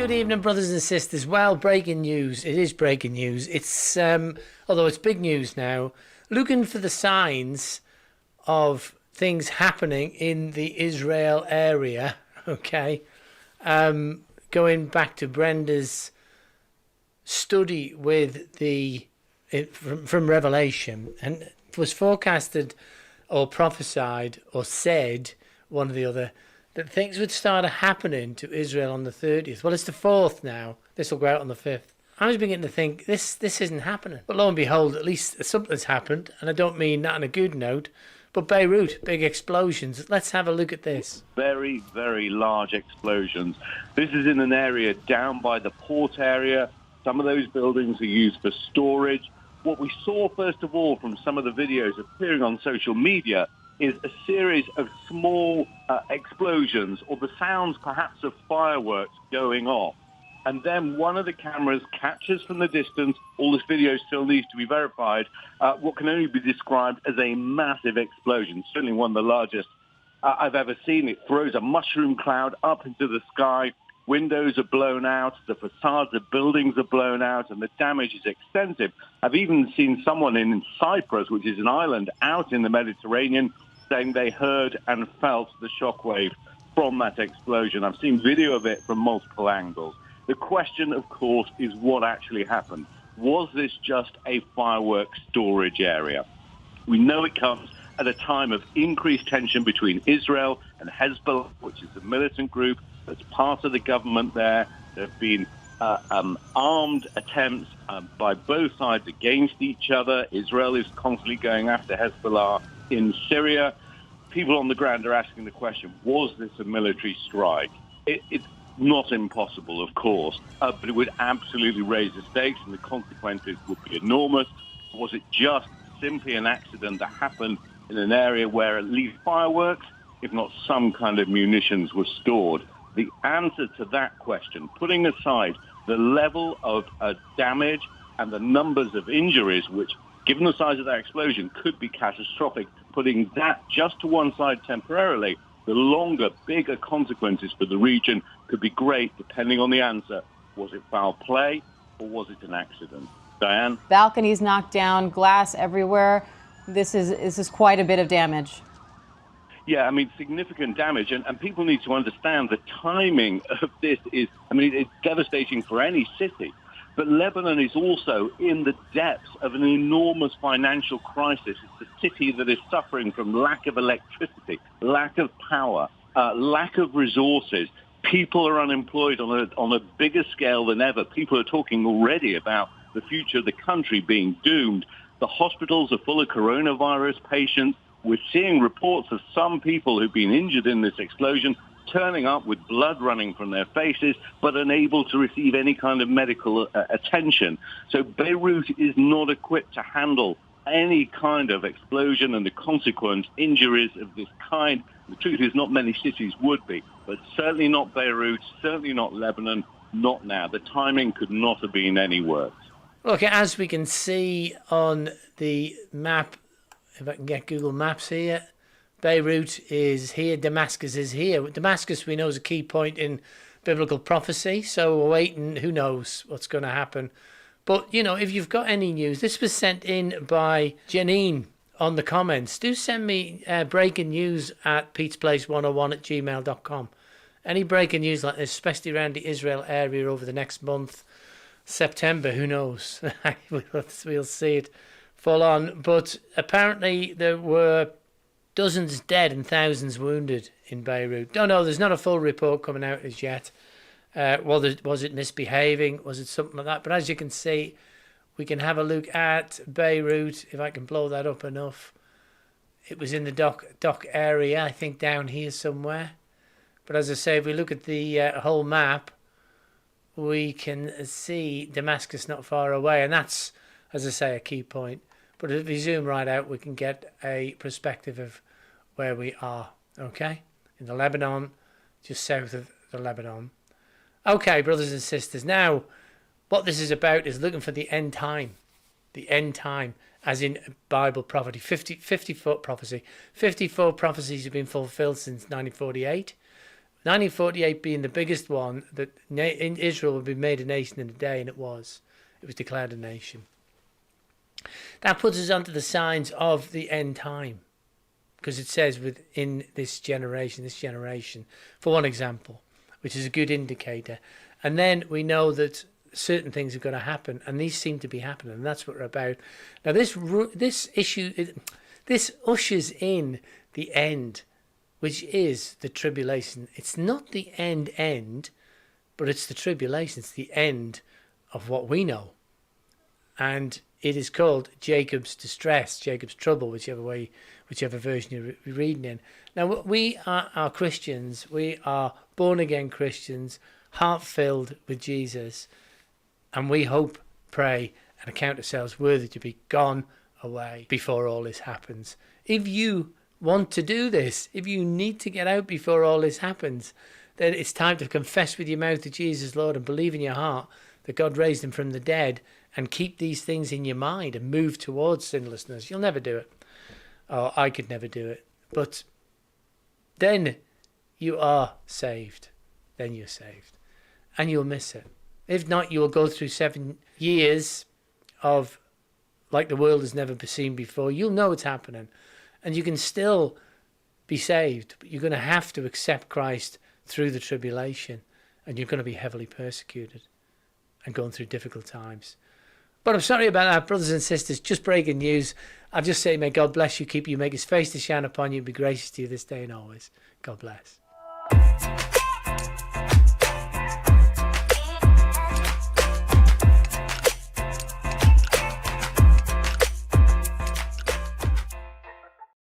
good evening, brothers and sisters. Well, breaking news. It is breaking news. It's, although it's big news now, looking for the signs of things happening in the Israel area, okay? Going back to Brenda's study with from Revelation, and it was forecasted or prophesied or said, one or the other, that things would start happening to Israel on the 30th. Well, it's the 4th now. This will go out on the 5th. I was beginning to think, this isn't happening. But lo and behold, at least something's happened. And I don't mean that on a good note. But Beirut, big explosions. Let's have a look at this. Very, very large explosions. This is in an area down by the port area. Some of those buildings are used for storage. What we saw, first of all, from some of the videos appearing on social media is a series of small explosions, or the sounds perhaps of fireworks going off. And then one of the cameras captures from the distance, all this video still needs to be verified, what can only be described as a massive explosion, certainly one of the largest I've ever seen. It throws a mushroom cloud up into the sky. Windows are blown out, the facades of buildings are blown out, and the damage is extensive. I've even seen someone in Cyprus, which is an island out in the Mediterranean, saying they heard and felt the shockwave from that explosion. I've seen video of it from multiple angles. The question, of course, is what actually happened. Was this just a fireworks storage area? We know it comes at a time of increased tension between Israel and Hezbollah, which is a militant group that's part of the government there. There have been armed attempts by both sides against each other. Israel is constantly going after Hezbollah in Syria. People on the ground are asking the question, was this a military strike? It's not impossible, of course, but it would absolutely raise the stakes and the consequences would be enormous. Was it just simply an accident that happened in an area where at least fireworks, if not some kind of munitions, were stored? The answer to that question, putting aside the level of damage and the numbers of injuries, which, given the size of that explosion, could be catastrophic, putting that just to one side temporarily, the longer, bigger consequences for the region could be great, depending on the answer. Was it foul play or was it an accident? Diane? Balconies knocked down, glass everywhere. This is quite a bit of damage. Yeah, I mean, significant damage. And people need to understand the timing of this is, I mean, it's devastating for any city. But Lebanon is also in the depths of an enormous financial crisis. It's a city that is suffering from lack of electricity, lack of power, lack of resources. People are unemployed on a bigger scale than ever. People are talking already about the future of the country being doomed. The hospitals are full of coronavirus patients. We're seeing reports of some people who've been injured in this explosion turning up with blood running from their faces, but unable to receive any kind of medical attention. So Beirut is not equipped to handle any kind of explosion and the consequent injuries of this kind. The truth is not many cities would be, but certainly not Beirut, certainly not Lebanon, not now. The timing could not have been any worse. Look, as we can see on the map, if I can get Google Maps here, Beirut is here, Damascus is here. Damascus, we know, is a key point in biblical prophecy, so we're waiting. Who knows what's going to happen? But, you know, if you've got any news, this was sent in by Janine on the comments. Do send me breaking news at petesplace101@gmail.com. Any breaking news like this, especially around the Israel area over the next month, September, who knows? We'll see it full on. But apparently there were dozens dead and thousands wounded in Beirut. Don't know, there's not a full report coming out as yet. Was it misbehaving? Was it something like that? But as you can see, we can have a look at Beirut, if I can blow that up enough. It was in the dock area, I think down here somewhere. But as I say, if we look at the whole map, we can see Damascus not far away. And that's, as I say, a key point. But if we zoom right out, we can get a perspective of where we are, okay? In the Lebanon, just south of the Lebanon. Okay, brothers and sisters, now what this is about is looking for the end time. The end time, as in Bible prophecy, 54 prophecy. 54 prophecies have been fulfilled since 1948. 1948 being the biggest one, that in Israel would be made a nation in a day, and it was. It was declared a nation. That puts us onto the signs of the end time, because it says within this generation, for one example, which is a good indicator. And then we know that certain things are going to happen, and these seem to be happening, and that's what we're about. Now, this ushers in the end, which is the tribulation. It's not the end, but it's the tribulation. It's the end of what we know. And it is called Jacob's distress, Jacob's trouble, whichever version you're reading in. Now, we are Christians. We are born-again Christians, heart-filled with Jesus. And we hope, pray, and account ourselves worthy to be gone away before all this happens. If you want to do this, if you need to get out before all this happens, then it's time to confess with your mouth to Jesus, Lord, and believe in your heart that God raised him from the dead, and keep these things in your mind and move towards sinlessness. You'll never do it. Oh, I could never do it. But then you are saved. Then you're saved. And you'll miss it. If not, you will go through 7 years of like the world has never seen before. You'll know it's happening. And you can still be saved. But you're going to have to accept Christ through the tribulation. And you're going to be heavily persecuted and going through difficult times. But I'm sorry about that, brothers and sisters. Just breaking news. I'll just say, may God bless you, keep you, make his face to shine upon you, be gracious to you this day and always. God bless.